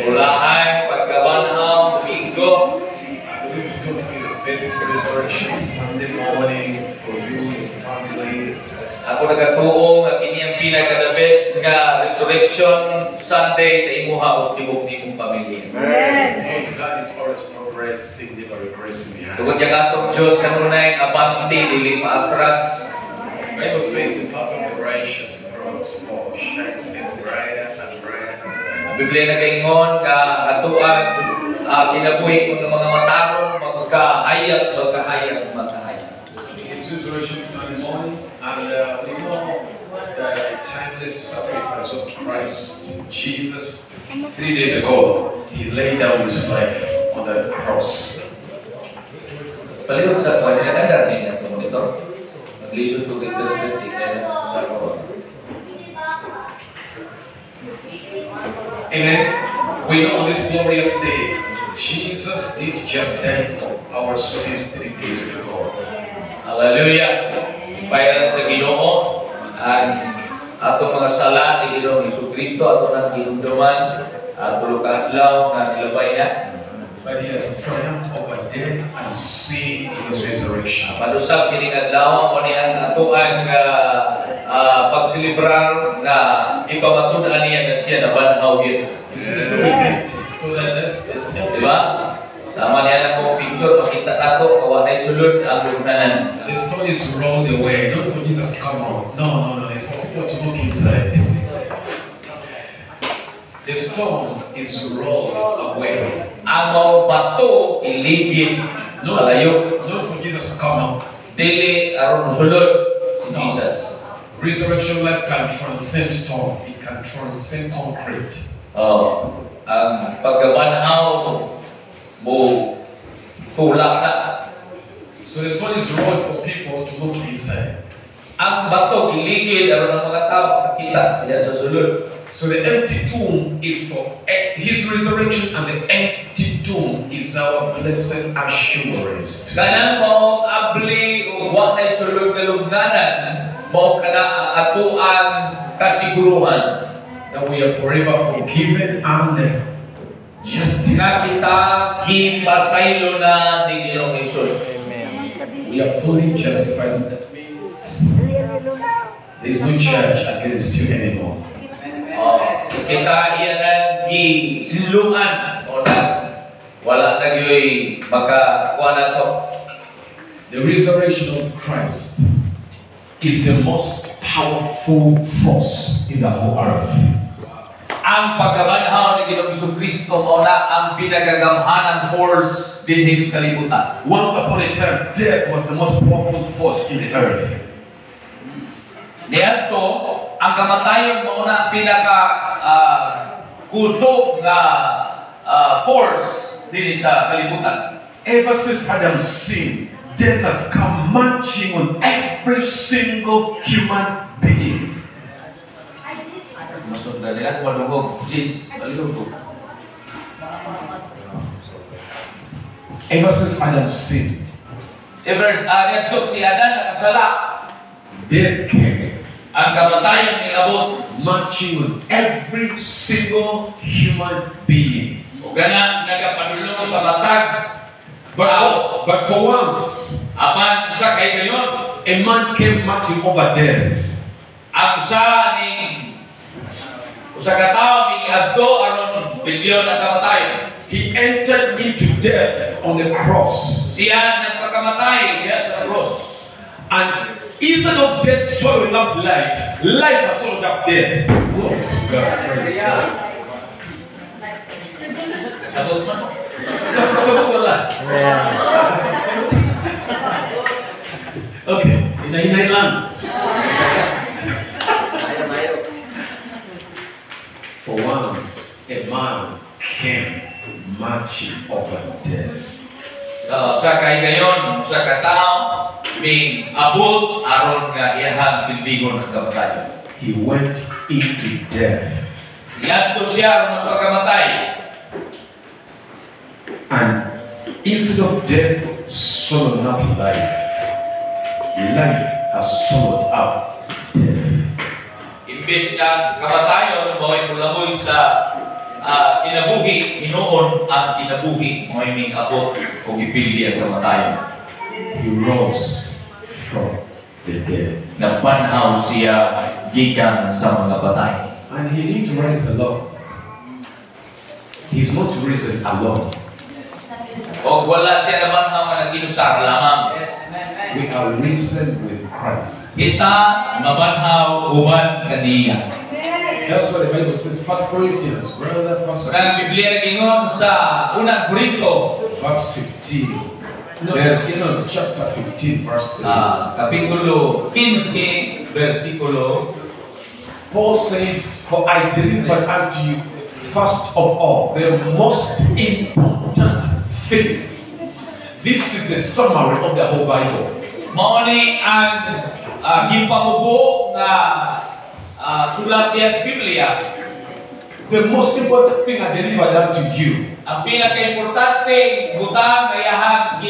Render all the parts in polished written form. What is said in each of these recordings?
Ulahay, pagkabanhaw, Domingo. It's going to be the best resurrection Sunday morning for you, your families. Ako nagatuo nga kini ang pinaka-the best nga resurrection Sunday sa imuha o sa tibok-tibok pamilya. Because God is always progressing, never regressing behind. Tungod niya katong Diyos kanunay abante dili maatras. Bible says the path of the righteous grows more, shines brighter and brighter. Ang Biblia nagaingon ka atuan kinabuhi ko ng mga matarong magkahayag. It's resurrection Sunday morning, and we know the timeless sacrifice of Christ Jesus. 3 days ago, He laid down His life on the cross. Palihog sa kuha nila nadar niya itong monitor. Nag-listen to get the Amen. We know on this glorious day, Jesus did just die for our sins 3 days ago. Hallelujah. Bayaran sa Ginoo ang ato mga sala ni Ginoong Jesucristo ato nang hinumduman at tulo ka adlaw nga nilabay na. But He has triumphed over death and sin in His resurrection. Palusab kining adlaw mo ni ang atuan nga pagselebrar na ipamatud-an niya nga siya nabanhaw gyud. You see the tomb is empty, so that's Diba? Sama niya lang kong picture, makita nato, kawanay sulod ang lugnanan. the stone is rolled away, not for Jesus to come out. No, it's for people to look inside. The stone is rolled away. Ang mga bato, iligid, malayo. Not for Jesus to come out. Dili aron sulod si Jesus. Resurrection life can transcend stone. It can transcend concrete. Ang pagkabanhaw mo tulak na. So the stone is rolled for people to look inside. Ang bato, iligid, aron ang mga tao makakita diyan sa sulod. So the empty tomb is for His resurrection, and the empty tomb is our blessed assurance. Kanang mo abli o wa na sulod nga lugnanan, mo kana atuan kasiguruhan. That we are forever forgiven and justified. Nga kita gipasaylo na ni Ginoong Hesus. We are fully justified. That means there is no charge against you anymore. Kita iya na giluan o na wala na gyoy makakuha na to. The resurrection of Christ is the most powerful force in the whole earth. Ang pagkabanhaw ni Ginoong Jesucristo mao na ang pinagagamhanang force din sa kalibutan. Once upon a time, death was the most powerful force in the earth. Niadto ang kamatayon mao na ang pinaka kusog nga force din sa kalibutan. Ever since Adam sinned, death has come marching on every single human being. Masunda nila walugog jeans walugog. Ever since Adam sinned, Niadto si Adan nakasala. death came Ang kamatayon ni abot marching on every single human being. ug gana nagapadulong sa matag. But for once, Apan usa kay gayon, a man came marching over death. ang usa ka tawo ning adto aron bilyon na kamatayon. He entered into death on the cross. Siya nagpakamatay diya sa cross. And instead of death swallowing up life, life has swallowed up death. Glory to God. Praise God. Kasabot man. Just kasabot wala. Okay, hinay-hinay lang. For once, a man came marching over death. So, sa kay gayon, sa katao, may abot aron nga iyahang bilbigon ang kamatayon. He went into death. Iadto siya aron magpakamatay. And instead of death swallowing up life, life has swallowed up death. Imbes nga kamatayon, maway mulamoy sa kinabuhi, hinuon ang kinabuhi, mo iming abot o gipili ang kamatayon. He rose from the dead. Napanhaw siya gikan sa mga patay. And he didn't rise alone. He's not risen alone. O wala siya namanhaw nga nag-inusar lamang. We are risen with Christ. Kita mabanhaw uban kaniya. That's what the Bible says. 1 Corinthians, brother, 1 Kung ang Biblia gingon sa unang Korinto, verse 15. No, Yes. chapter 15, verse 3. kapitulo 15, versikulo, Paul says, "For I delivered unto you first of all the most important thing." This is the summary of the whole Bible. mao ni ang gipamubo nga sulat diya sa Biblia. The most important thing I delivered unto you. Ang pinaka-importante butang kayahang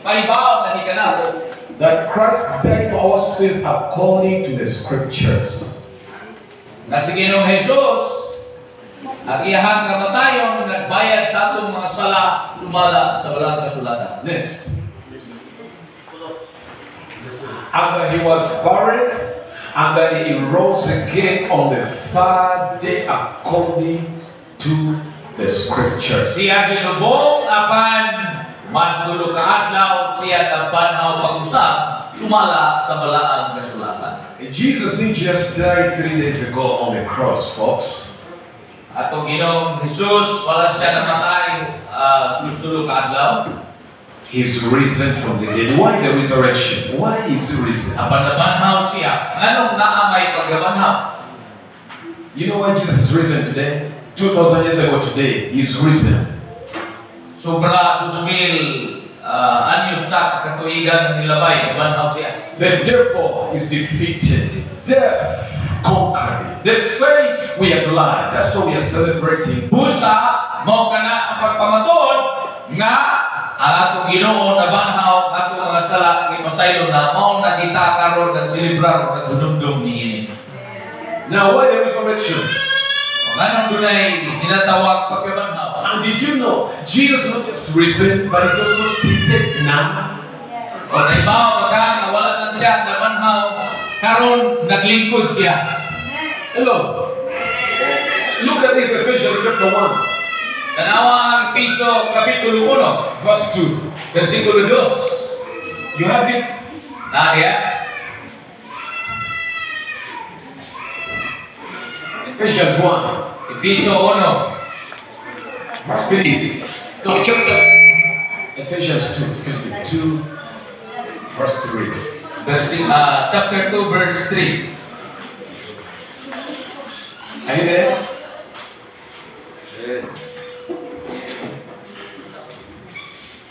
paibaw na ni kanato. That Christ died for our sins according to the scriptures. Na si Ginoong Jesus, ang iyahang kamatayon nagbayad sa atong mga sala sumala sa walang kasulatan. Next. And he was buried, and then he rose again on the third day according to the scriptures. Siya ginubong apan mansulo kaadlaw siya tabanhaw pag-usab sumala sa balaang kasulatan. Jesus didn't just die 3 days ago on the cross, folks. Atong Ginoong Jesus wala siya namatay sulo kaadlaw. He's risen from the dead. Why the resurrection? Why is he risen? Apan nabanhaw siya. Nganong naamay paggabanhaw? You know why Jesus is risen today? 2,000 years ago today, he's risen. Sobra 2,000 anyos na katuigan nilabay, nabanhaw siya. The devil is defeated. Death conquered. The saints, we are glad. That's why we are celebrating. Busa, mao kana ang pagpamatud nga ang atong Ginoo nabanhaw atong mga sala gipasaylo na mao na kita karon kag selebrar kag dunumdum niini. Now, why the resurrection? Nganong dunay tinatawag pagkabanhaw? And did you know Jesus not just risen, but he's also seated now? O naibaw ka nga wala na siya nabanhaw karon naglingkod siya. Hello. Look at this, Ephesians chapter 1, Tanawa ang Efeso kapitulo 1, verse 2. versikulo 2. You have it? Nadia, Ephesians 1, Efeso 1, verse 3. No, Ephesians 2, excuse me, 2, verse 3. chapter 2, verse 3. Are you there?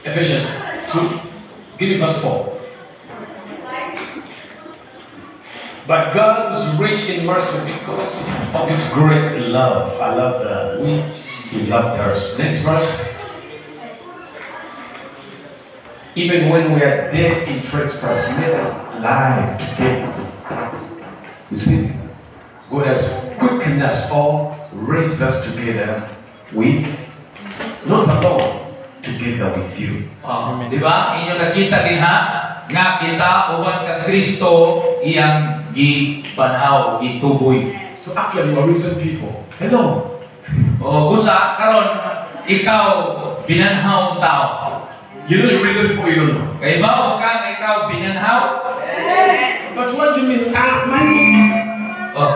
Ephesians 2, give me verse 4. But God was rich in mercy because of his great love. I love that. He loved us. Next verse. Even when we are dead in trespass, made us alive together. You see, God has quickened us all, raised us together with, not alone, together with you. Di ba? Inyo nakita din ha? Nga kita uban kang Kristo iyang gibanhaw, gituboy. So actually, we are risen people. Hello. O busa karon ikaw binanhaw tao. You know you're risen people, you don't know. Kay ba ka nga ikaw binanhaw? But what do you mean? My Oh,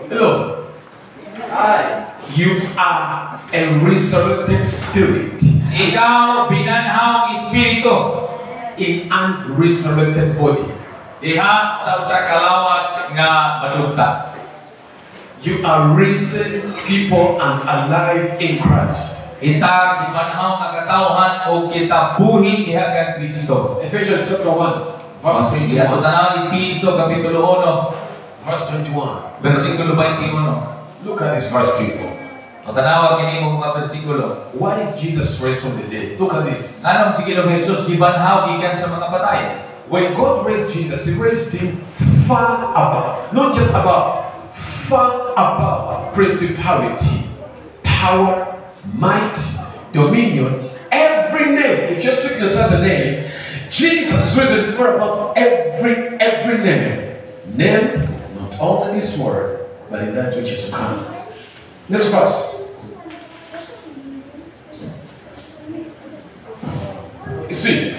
Hello. You are a resurrected spirit ikaw binanhaw espiritu in an resurrected body. diha sa usa ka lawas nga madugta. You are risen people and alive in Christ. Kita gibanhaw nga katawhan o kita buhi diha kang Kristo. Ephesians chapter 1, verse Diha 21. tanaw Efeso kapitulo 1, Verse 21. versikulo 21. Look at this verse, people. O tanawa kini mo mga bersikulo. Why is Jesus raised from the dead? Look at this. Anong si Ginoong Jesus gibanhaw gikan sa mga patay? when God raised Jesus, He raised Him far above, not just above, far above principality, power, might, dominion, every name. If your sickness has a name, Jesus is risen far above every name. Name not only this world, but in that which is to come. Next verse. See,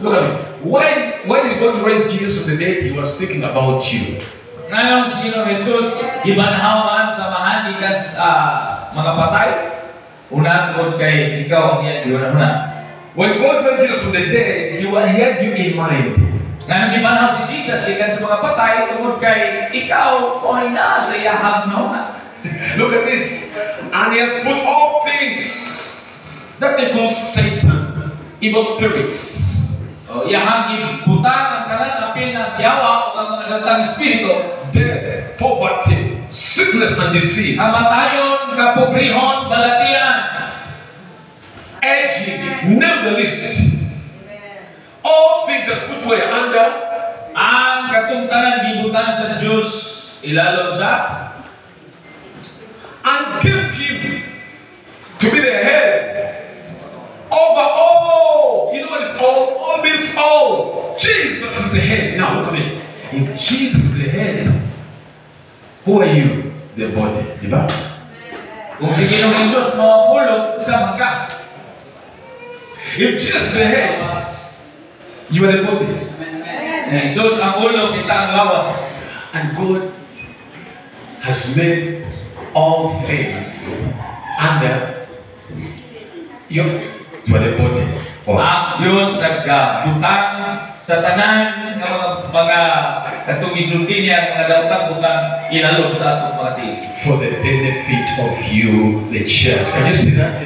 look at me. Why did God raise Jesus from the dead? He was thinking about you. Ngayon si Ginoong Jesus gibanhawan samahan ikas mga patay. Una tungod kay ikaw ang iyang giunahuna. When God raised Jesus from the dead, He had you in mind. Ngayon gibanhaw si Jesus ikan sa mga patay tungod kay ikaw o na sa iyahang nauna. Look at this. And He has put all things that includes Satan, evil spirits. Iyahang gibutang ang tanan apil ng yawa o ang mga datang espiritu. Death, poverty, sickness and disease. Kamatayon, kapobrehon, balatian. Aging, name the list. All things are put where under. Ang katungtanan gibutan sa Diyos ilalom sa and give Him to be the head over all. You know what is all? All means all. Jesus is the head. Now look at me. If Jesus is the head, who are you? The body. Diba? kung si Ginoong Jesus mapulog sa mangka. If Jesus is the head, you are the body. Si Jesus ang ulo, kita ang lawas. And God has made all things under your feet. You are the body. Ang Diyos nagbutang sa tanan ng mga katugisulti niya, mga dautang-butang ilalom sa atong mga tingin. For the benefit of you, the church. Can you see that?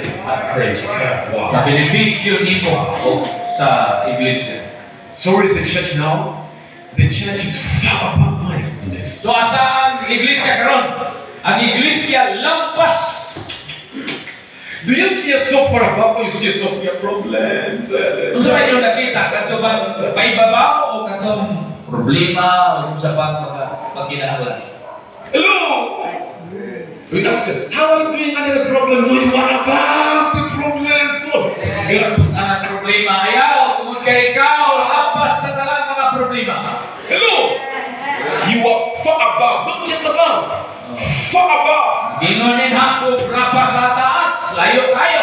Praise God. Wow. Sa benepisyo nimo o sa iglesia. So where is the church now? The church is far above mindfulness. So asa ang iglesia karon? Ang iglesia lampas. Do you see us so far above or you see us so far problems? Kung sa inyo nakita, kato bang paibabaw o katong problema o kung sa bang mga pagkinahalan? Hello! We ask them, how are you doing under the problem? No, you are above the problems. Lord. Ang problema ayaw, tungod kay ikaw, lapas sa talang mga problema. Hello! You are far above, not just above. Far above. Ginonin ha, sobra pa sa taas, layo kayo.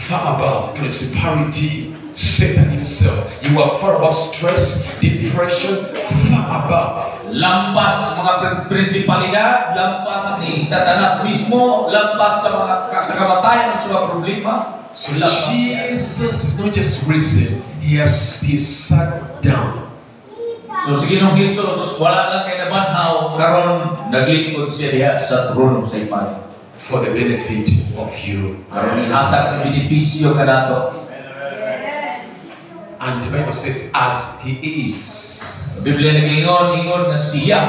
Far above principality, Satan himself. You are far above stress, depression, far above. Lampas mga prinsipalidad, lampas ni Satanas mismo, lampas sa mga kamatayan sa mga problema. So Jesus is not just risen, he sat down. So si Ginoong Jesus, wala lang kay nabanhaw, karon naglingkod siya diha sa trono sa iman. For the benefit of you. Karon ihatag ang benepisyo kanato. And the Bible says, as he is Biblia naglingon-ingon na siya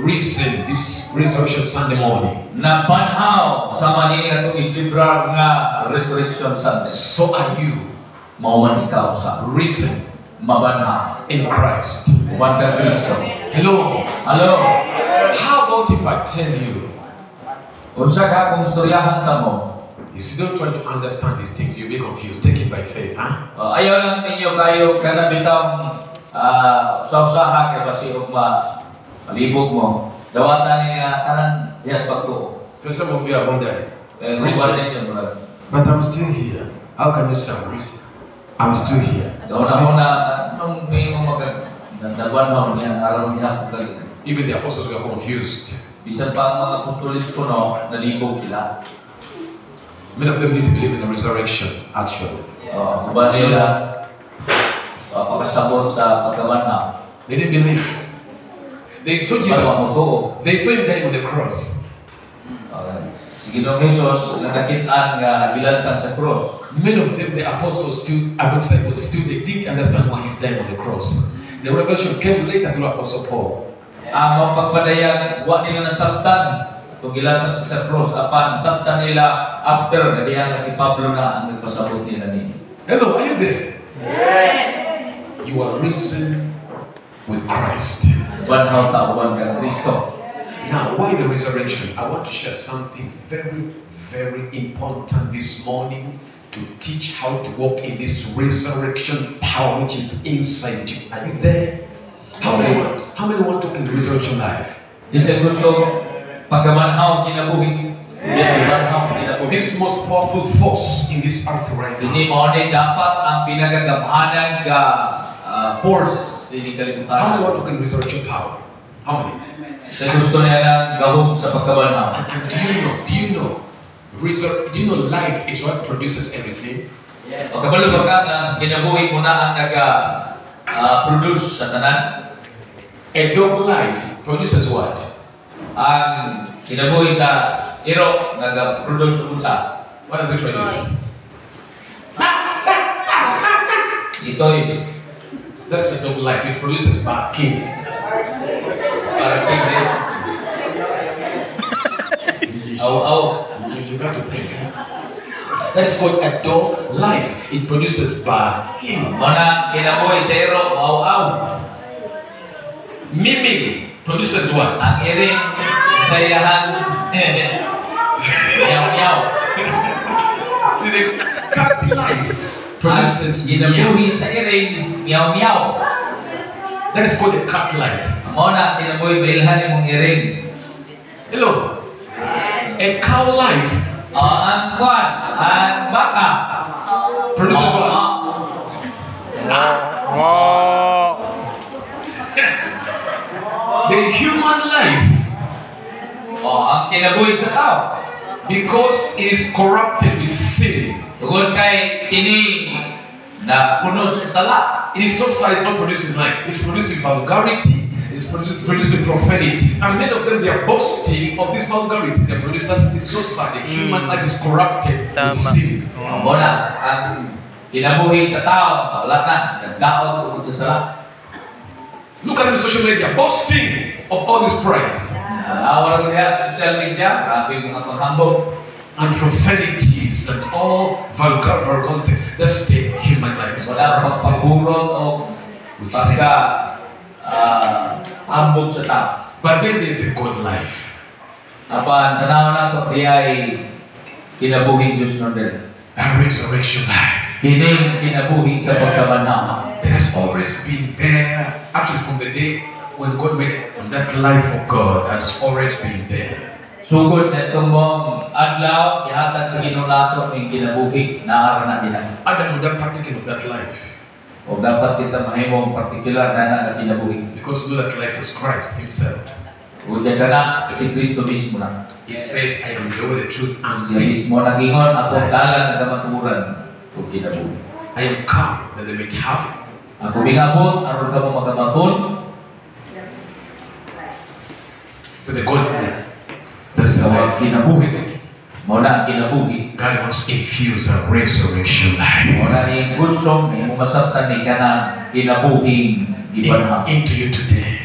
risen this resurrection Sunday morning, nabanhaw sa manini atong islibrar nga Resurrection Sunday. so are you Mao man ikaw sa risen mabanhaw. in Christ. Uban ka Kristo. Hello. Hello. How about if I tell you, Unsa ka kung istoryahan ta mo? if you don't try to understand these things, you'll be confused. Take it by faith, huh? Ayaw lang ninyo kayo kanabitang usaha kay basi og malibog mo. Dawatan niya kanan yes pagtuo. So some of you are wondering, Rupan ninyo brother. but I'm still here. How can you say I'm risen? I'm still here. Una nung may mga nagdabanhaw niya aron niya pagkalit. Even the apostles were confused. Bisan pa ang mga apostolis ko no, nalibog sila. Many of them need to believe in the resurrection, actually. Uban nila pakasabot sa pagkabanhaw. They didn't believe. They saw Para Jesus. mamutuo. They saw him dying on the cross. Si Ginoong Jesus nakakit-an nga bilansan sa cross. Many of them, the apostles, disciples, they didn't understand why he's dying on the cross. The revelation came later through Apostle Paul. Ang mga pagpadayang wa nila nasabtan kung gilansan sa cross apan sabtan nila after kadiya nga si Pablo na ang nagpasabot nila ni. Hello, are you there? You are risen with Christ. Banhaw tauhan kang Kristo. Now, why the resurrection? I want to share something very, very important this morning to teach how to walk in this resurrection power which is inside you. Are you there? How many want to in the resurrection life? Isa gusto pagkamanhaw kinabuhi. Banhaw kinabuhi. This most powerful force in this earth right now. Ini mao ni dapat ang pinagagamahanan ka force ini How many kalibutan. want to in resurrection power? How many? Sa gusto niya ng gahom sa pagkabanhaw. And do you know life is what produces everything? O kabalo ba ka na kinabuhi mo na ang produce sa tanan? A dog life produces what? Ang kinabuhi sa iro nag-produce unsa? What does it produce? Ito'y That's a dog life. It produces barking. para kini. Aw. You got to think. That is called a dog life. It produces barking. Mana kinabuhi sa iro aw. Miming produces what? Ang iring sa iyahan. Meow. See, the cat life produces meow. Kinabuhi sa iring meow. That is called the cat life. Mao na kinabuhi mailhan imong iring. Hello. A cow life Ang kwan, ang baka. produces what? The human life, Ang kinabuhi sa tao. because it is corrupted with sin, Tungod kay kini na puno sa sala. it is not producing life. It's producing vulgarity. It's producing profanity. And many of them, they are boasting of this vulgarity. They produce that. It's so sad. The human life is corrupted with sin. Mao na ang kinabuhi sa tao, wala na nagdaot tungod sa sala. Look at them social media, boasting of all this pride Awal niya sa social media, grabe mga paghambog. and profanities and all vulgarity. That's the human life. Wala pang pagburot o With sin. pagka hambog sa tao. But then there's a God life. Apan tanaw na to ay kinabuhi Diyos no din. A resurrection life. Kining kinabuhi sa pagkabanhaw. It has always been there. Actually, from the day when God made it, that life of God has always been there. Sugod na itong mong adlaw, ihatag sa Ginoo nato ning kinabuhi na na diha. Adam would have partaken of that life O dapat kita mahimong partikular na kinabuhi. because know that life is Christ Himself. O ka na si Kristo mismo na. He says, I am the way, the truth, and Siya the mismo nagingon akong dalan na kamaturan o kinabuhi. I am come that they may have. Ako bingabot aron ka mo magabaton. So the God life. That's the Sa life. kinabuhi. Mao na ang kinabuhi. God wants to infuse a resurrection life Mao na ni gusto nga imong masabtan ni kanang kinabuhing gibanhaw. into you today.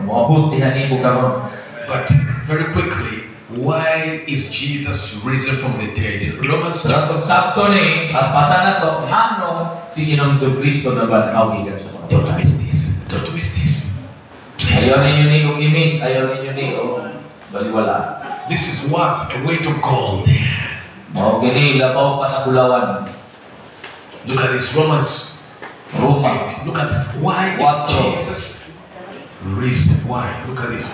Moabot diha nimo karon. But very quickly, why is Jesus risen from the dead? Romans Sa atong sakto ni paspasan na to ano si Ginoong Kristo na banhaw gikan sa mga. Don't miss this. Don't miss this. Please. Ayaw ninyo ni og imis, ayaw ninyo ni og baliwala. This is worth a weight of gold. Mao gini labaw pa sa kulawan. Look at this, Romans. Roma. Look at why is Quattro. Jesus risen? Why? Look at this.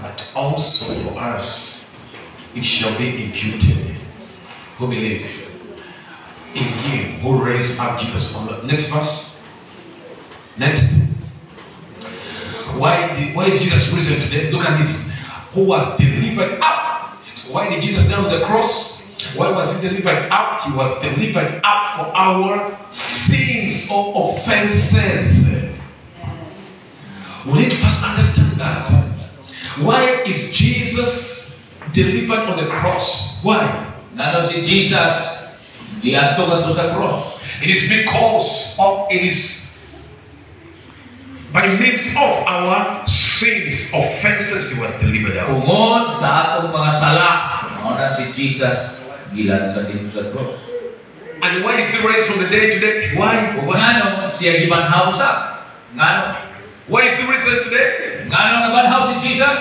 But also for us, it shall be imputed who believe in Him who raised up Jesus from the next verse. Next. Why is Jesus risen today? Look at this. Who was delivered up. So why did Jesus die on the cross? Why was He delivered up? He was delivered up for our sins or offenses. We need to first understand that. Why is Jesus delivered on the cross? Why? Ngano si Jesus diadto kadto sa cross. It is because it is by means of our sins, offenses, He was delivered out. Tungod sa atong mga sala, mao na si Jesus gilan sa dito sa cross. And why is he raised from the dead today? Why? Ngano siya gibanhaw sa? Ngano? Why is he risen today? Ngano nabanhaw si Jesus?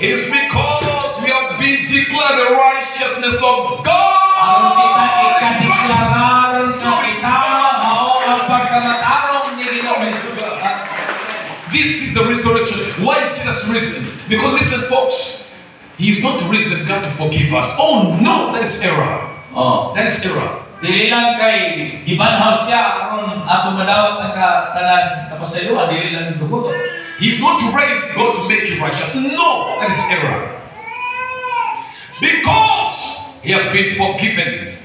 It is because we have been declared the righteousness of Aron kita God. ikadeklarar nga kita mao ang pagkamatarong ni Ginoong Hesus. This is the resurrection. Why is Jesus risen? Because listen, folks, he is not risen God to forgive us. Oh no, that is error. Oh, That is error. dili lang kay gibanhaw siya aron ato madawat ang tanan kapasayloan, dili lang dugo. He's not raised God to make you righteous. No, that is error. Because he has been forgiven.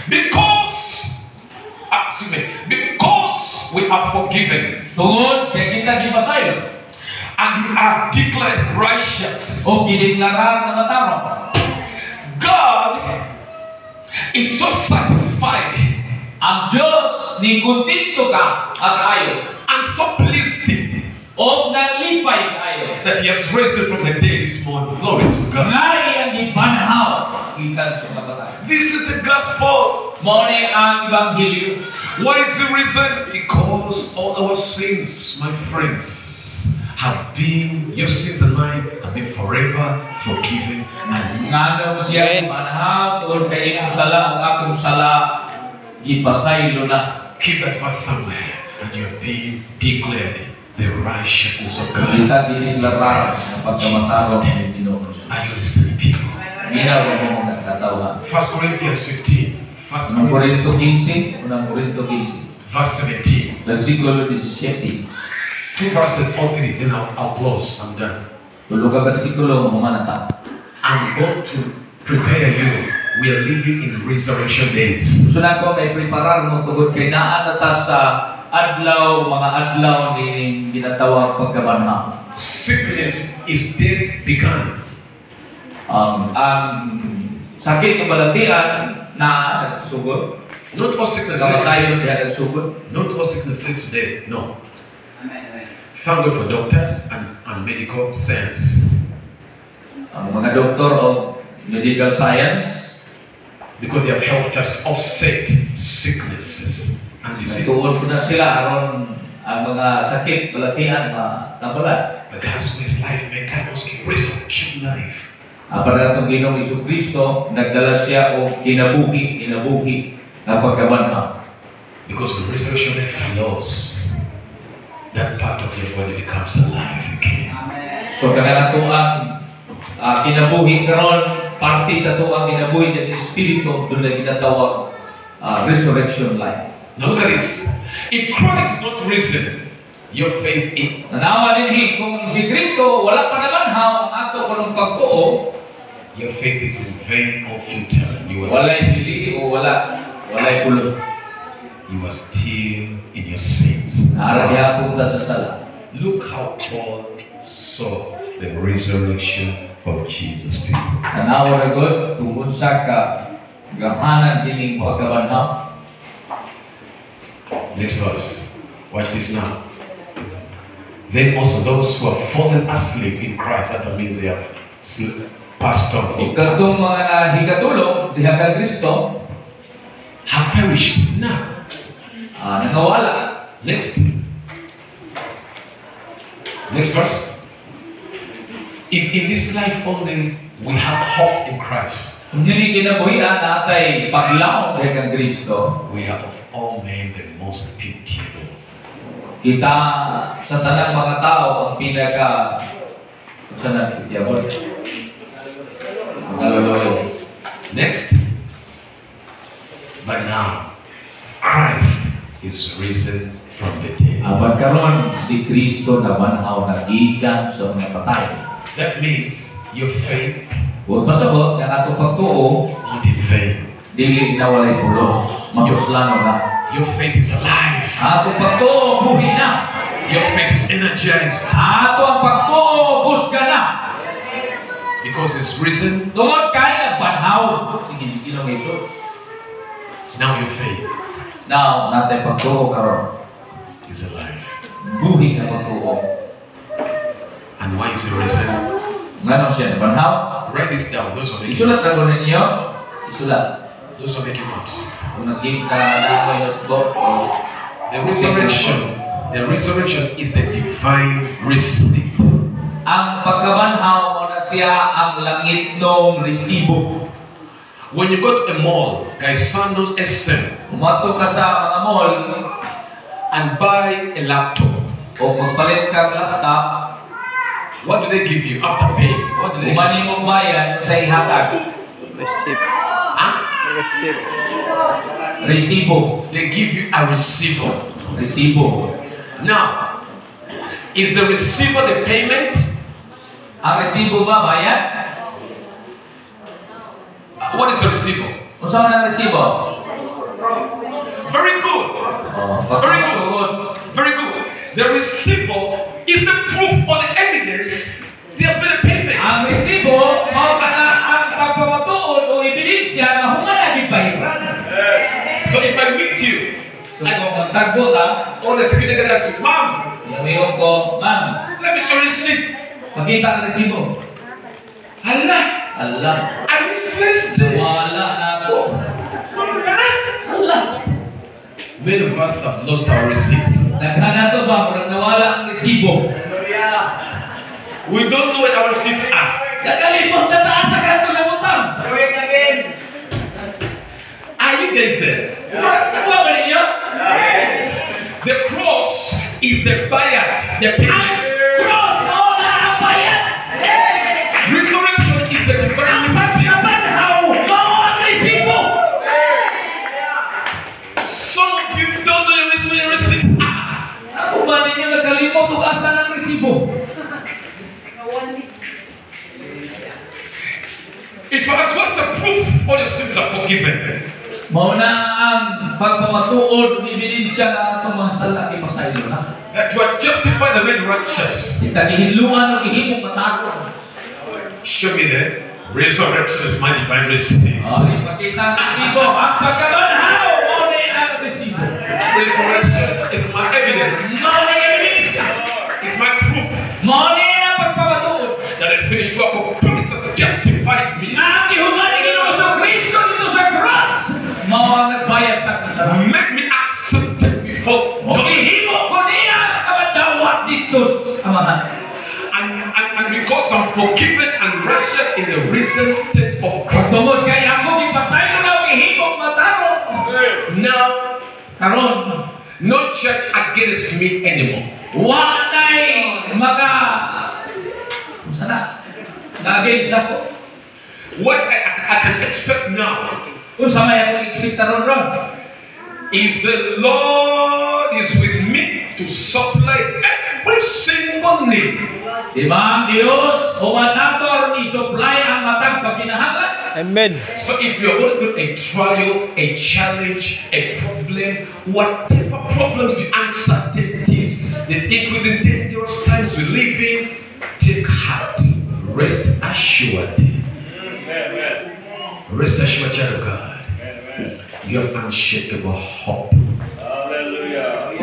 Because we are forgiven Tungod kay kita gipasayo and we are declared righteous. o gideklarar nga tarong. God is so satisfied Ang Diyos ni kontento ka at ayo and so pleased o nalipay kayo. that he has raised it from the dead this morning. Glory to God. Ngay ang gibanhaw gikan sa namatay. This is the gospel. Mao ni ang ebanghelyo. Why is he risen? Because all our sins, my friends, your sins and mine have been forever forgiven. And Ngano siya gibanhaw tungod kay imong sala ug akong sala gipasaylo na. keep that verse somewhere. And you're being declared the righteousness of God. Kita gideklarar sa pagkamatarong ni Ginoong Hesus. Are you listening, people? Minaw mo mga katawhan. 1 Corinthians 15, Unang Korinto 15, Unang Korinto 15, verse 17. versikulo 17. 2 verses, all three, then I'll close. I'm done. Tulo ka versikulo mahumanata. I'm going to prepare you. We are living in resurrection days. Gusto na ko may preparar mo tungod kay naa na ta sa mga adlaw ni ginatawag pagkabanhaw. Sickness is death begun. Ang sakit ng balatian na nagsugod, Not all sickness leads to kamatayon diha nagsugod. Not all sickness leads to death. No. Thank God for doctors and medical science. Ang mga doktor o medical science, Because they have helped us offset sicknesses and diseases. nagtuon ko na sila aron ang mga sakit balatian matabalan. But that's where his life may God was a resurrection life. Para atong Ginoong Jesucristo, nagdala siya o kinabuhi na pagkabanhaw. Because when resurrection life flows, that part of your body becomes alive again. So kanang ato ang kinabuhi karon, parte sa ato ang kinabuhi sa espiritu doon na ginatawag resurrection life. Now look at this. If Christ is not risen, your faith is. Nanawa dinhi kung si Kristo wala pa nabanhaw ang ato kanang pagtuo, Your faith is in vain or futile. walay sili o walay pulos. You are still in your sins. Naara gihapon ta sa sala. Look how Paul saw the resurrection of Jesus, people. Tanawa ra gud kung unsa ka gahanan dining pagkabanhaw. Next verse. Watch this now. Then also those who have fallen asleep in Christ, that means they have passed on, Ikatong mga nahikatulog diha kay Kristo, have perished now. nangawala. Next. Next verse. If in this life only we have hope in Christ, Kung nini kinabuhian natay paglaom diha kay Kristo, we are of all men the most pitiable. kita sa tanang mga tao ang pinaka sana diabol. Naloloy. Next. But now, Christ is risen from the dead. Apan karon si Kristo nabanhaw na gikan sa mga patay. That means your faith Huwag pasabot ang atong pagtuo, is not in vain. dili na walay pulos. Mapuslan na. Your faith is alive. Atong pagtuo buhi na. Your faith is energized Ato ang pagtuo busga na. because it's risen. Tungod kay nagbanhaw. Sige, Ginoong Hesus. Now your faith Now, natay pagtuo karon. is alive. Buhi na pagtuo. And why is it risen? Ngano siya nabanhaw? Write this down. Those are the Isulat na ko ninyo. Isulat. Those are making noise. Kung naging ka na notebook, The resurrection is the divine receipt. ang pagkabanhaw mo na siya ang langit nung resibo. When you go to a mall, Gaisanos SM, Umato ka sa mga mall and buy a laptop, o magpalit ka ng laptop, what do they give you after paying? What do they give you? umani mo bayan sa ihatag. Receipt. Huh? Receipt. Resibo. They give you a receiver. Resibo. Now, is the receiver the payment? Ang resibo ba bayan? What is the receiver? Kung saan ang resibo? Very good. Very good. Very good. The receiver is the proof or the evidence there's been a payment. Ang resibo, mao na ang pagpamatuod o ebidensya na humana di bayaran. So if I meet you, So kung magtagbo ka, or the secretary asks you, Mom, yamayong ko, ma'am, let me show you receipt. makita ang resibo. Allah, Allah, I misplaced it. wala na ako. Allah. Many of us have lost our receipts. Naghanap to ba? Murag nawala ang resibo. We don't know where our receipts are. Nakalimot na taas sa kanto na butang. Are you guys there? Nakuha ba ninyo? The cross is the buyer, the payment. Cross mo na ang bayan. Resurrection is the divine Ang receipt. pagkabanhaw, mao ang resibo. Some of you don't know the reason where your receipts are. Ako ba ninyo nakalimot o asan ang resibo? If I ask what's the proof all your sins are forgiven, Mao na ang pagpamatuod o ebidensya na atong mga sala ipasaylo na. that you are justified and made righteous. Kita gihinluan o gihimong matago. Show me that. Resurrection is my divine receipt. Ay, pakita ang resibo. Ang pagkabanhaw, mao na ang resibo. Resurrection is my evidence. Mao na ang ebidensya. It's my proof Mao na ang pagpamatuod. that the finished work of Christ has justified me. Na ang gihuman ni Ginoo sa Kristo dito sa cross. Mao ang nagbayad sa aking kasalanan. Make me accepted before O God. gihimo ko niya ang dawat dito sa Amahan. And because I'm forgiven and righteous in the risen state of Kung Christ. tungod kay ako gipasaylo na gihimo matarong. Now, Karon, no church against me anymore. wa nay maka sana naging sa ko. What I can expect now Unsa may akong ekspekta ron? is the Lord is with me to supply every single need. Di ba ang Diyos humanator ni supply ang matang pagkinahanglan? Amen. So if you're going through a trial, a challenge, a problem, whatever problems you uncertainties, the increasing dangerous times we live in, take heart. Rest assured. Rest assured, child of God. You have unshakable hope.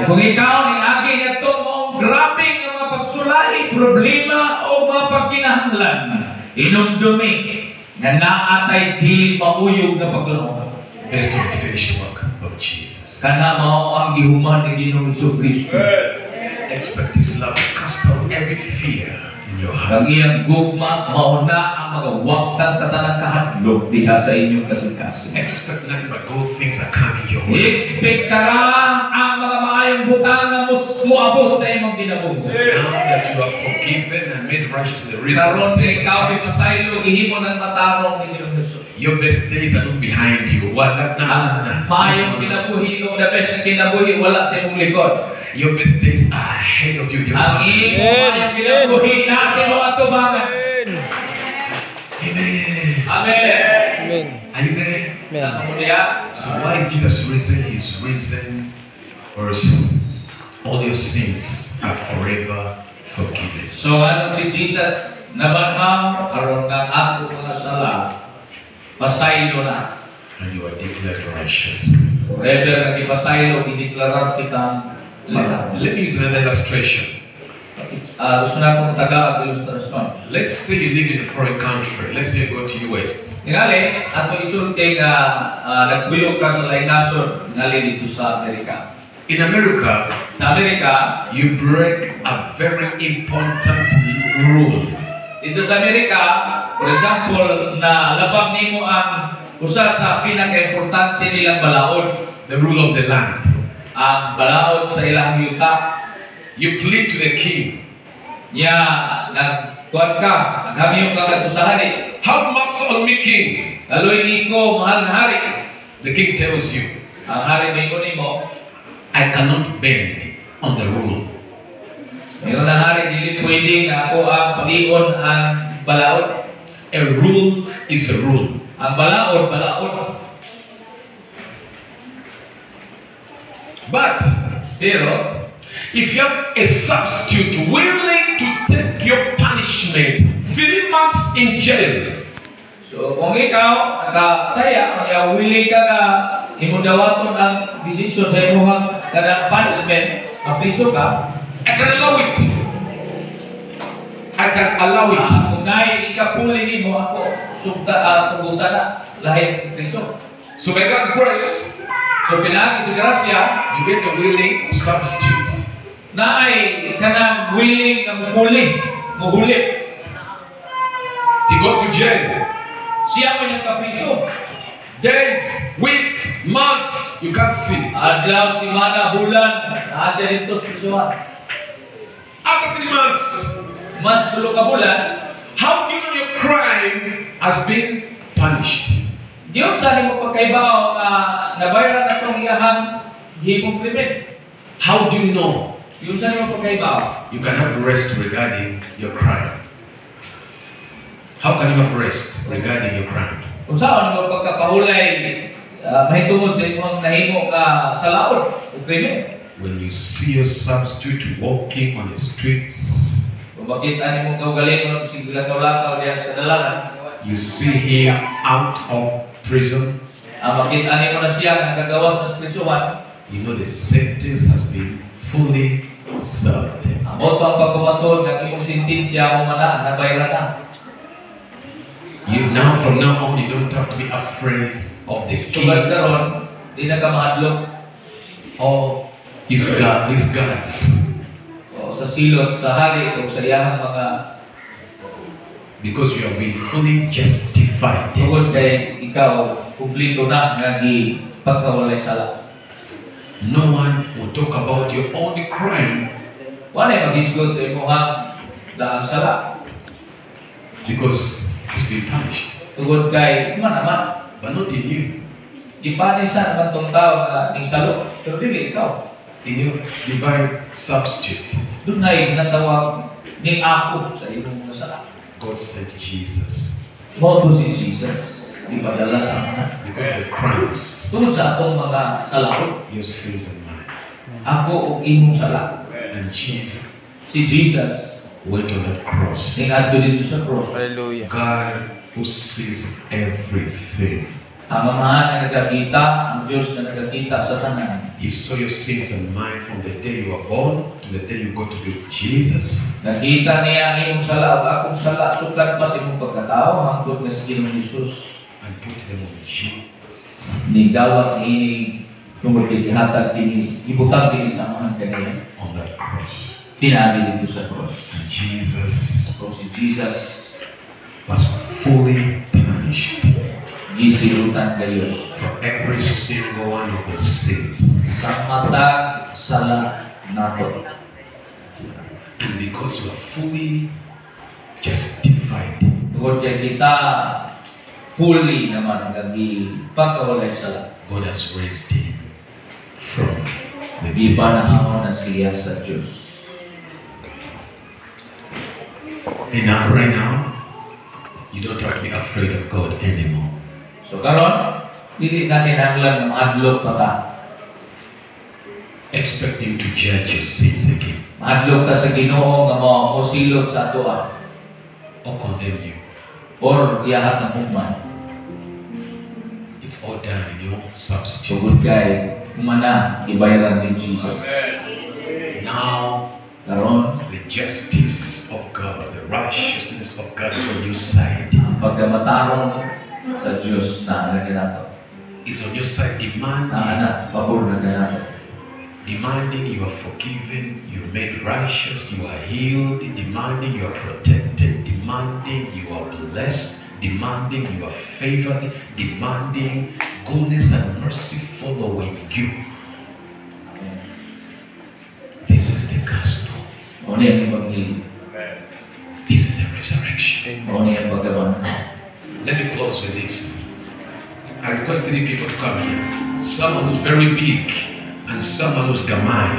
Kung ikaw ni agi nato mo grabe nga mga pagsulay, problema o mga pagkinahanglan, inumdumi nga naatay di mauyog na paglaom. Based on the finished work of Jesus. Kana mao ang gihuman ni Ginoong Kristo. Expect His love to cast out every fear in your heart. Ang iyang gugma mao na ang magawaktan sa tanang kahadlok diha sa inyong kasing-kasing. Expect nothing but good things are coming your way. Expect ang mga maayong butang na muabot sa imong ginabuhi. Now that you are forgiven and made righteous in the risen Karon state ikaw of di Christ, pasaylo gihimo ng matarong ni Ginoong Hesus. your best days are not behind you. Wala na. Maayong kinabuhi o the best na kinabuhi wala sa imong likod. Your best days are ahead of you. Your Ang family. imong maayong kinabuhi nasa imong atubangan. Amen. Amen. Amen. Are you there? Amen. Kemudian, So why is Jesus risen? He's risen first. All your sins are forever forgiven. so ano si Jesus nabanhaw aron ng ato mga sala pasaylo na. And you are declared righteous. Forever na ipasaylo, dideklarar kitang mata. Let me use another illustration. Gusto na akong taga at ilustrasyon. Let's say you live in a foreign country. Let's say you go to US. Ngali, ato isulti nga nagpuyo ka sa lain nasod, ngali dito sa Amerika. In America, Sa Amerika, you break a very important rule. dito sa Amerika, for example, na labag nimo ang usa sa pinaka-importante nilang balaod, The rule of the land. ang balaod sa ilang yuta. You plead to the king. Nya nagkuan ka, naghamiyong ka kadto sa hari. Have mercy on me, king. Kaloy niko mahal nga hari. The king tells you, Ang hari mingon nimo, I cannot bend on the rule. mingon ang hari dili pwede nga ako ang pag-ion ang balaod. A rule is a rule. Ang balaod, balaod. But Pero if you have a substitute willing to take your punishment, 3 months in jail, so kung ikaw nakasaya, kaya willing ka na imudawaton ang desisyon sa imong kada punishment, mapriso ka, I can allow it. I can allow it. kung naay ikapuli nimo ako, sugta tugutan na lahi priso. So by God's grace, So pinaagi sa grasya, you get a willing substitute. naay kanang willing nga muhuli. He goes to jail. Siya mo niyang kapriso. Days, weeks, months, you can't see. Adlaw, simana, bulan, naa siya dito sa prisuhan. After 3 months, Mas tulo ka bulan, how do you know your crime has been punished? diyon sa nimo pagkaibaw nga nabayaran na itong iyahang himong krimen. How do you know? Diyon sa nimo pagkaibaw. You can have rest regarding your crime. How can you have rest regarding your crime? Kung saan nimo pagkapahulay, mahitungod sa imong nahimo ka sa laod o krimen. When you see your substitute walking on the streets, Kung makita nimo kaugalingon si lakaw-lakaw diya sa dalanan, you see him out of prison, makita nimo na siya nagagawas sa prisuhan, you know the sentence has been fully served. amot pa ang pagkumatod ng imong sentensya o mana, nabayaran na. You now, from now on, you don't have to be afraid of the king Sugad karon, di na ka mahadlok or his guards, o sa silot, sa hari o sa iyahang mga because you have been fully justified. tungod kay ikaw kumplito na nga pagkawalay sala. No one will talk about your only crime Wala mag-isgot sa imong daang sala. because it's been punished, Tungod kay man, but not in you, ipanisan naman tong tao nga ning salo. Pero dili ikaw. in your divine substitute. Doon ay natawag ning ako sa imong mga sala. God sent Jesus Mao to si Jesus. Ipadala sa mga because of the crimes, tungod sa atong mga salaod. your sins and mine. Ako o imong sala. And Jesus Si Jesus went on that cross. ning adto dito sa cross. Hallelujah. God who sees everything. Ang Amahan na nagkakita, ang Diyos na nagkakita sa tanan. He saw your sins and mine from the day you were born to the day you got to be Jesus. Nakita niya ang imong sala o akong sala, suklan pa sa imong pagkatao, hangtod nga sa Ginoong Jesus. And put them on Jesus. Nigdawat ni tungkol kay gihatag kini, ibutang kini sa Amahan kaniya. On that cross. Pinaagi dito sa cross. And Jesus So si Jesus, was fully punished gisilutan kayo for every single one of the sins. sa matag sala nato. And because you are fully justified, Tungkol kay kita, fully naman nagi pagkawalay sala. God has raised him from the Di dead. panahon na siya sa Diyos. And now, right now, you don't have to be afraid of God anymore. So karon, dili na kinahanglan mahadlok pa ka. Expect him to judge your sins again Mahadlok ka sa Ginoo nga mao silot sa atoa or condemn you. or iyahat ng hukman. It's all done in your substitute. Sugod kay humana gibayaran ni Jesus. Now, Karon, the justice of God, the righteousness of God is on your side. ang pagkamatarong sa Diyos na nga nato. is on your side, demanding, Na pabor na nato. demanding you are forgiven, you are made righteous, you are healed, demanding you are protected, demanding you are blessed, demanding you are favored, demanding goodness and mercy following you. This is the gospel. O niya ang paghiling. This is the resurrection. O niya ang pagkaban. Let me close with this. I request 3 people to come here. Someone who's very big, and someone who's gamay,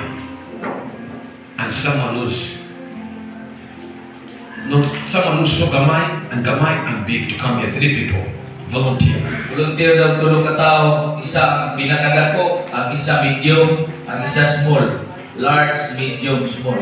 and someone who's not someone who's so gamay and big to come here. 3 people. Volunteer. Volunteer daw tulong ka tao, isa ang pinakadako, ang isa medium, ang isa small. Large, medium, small.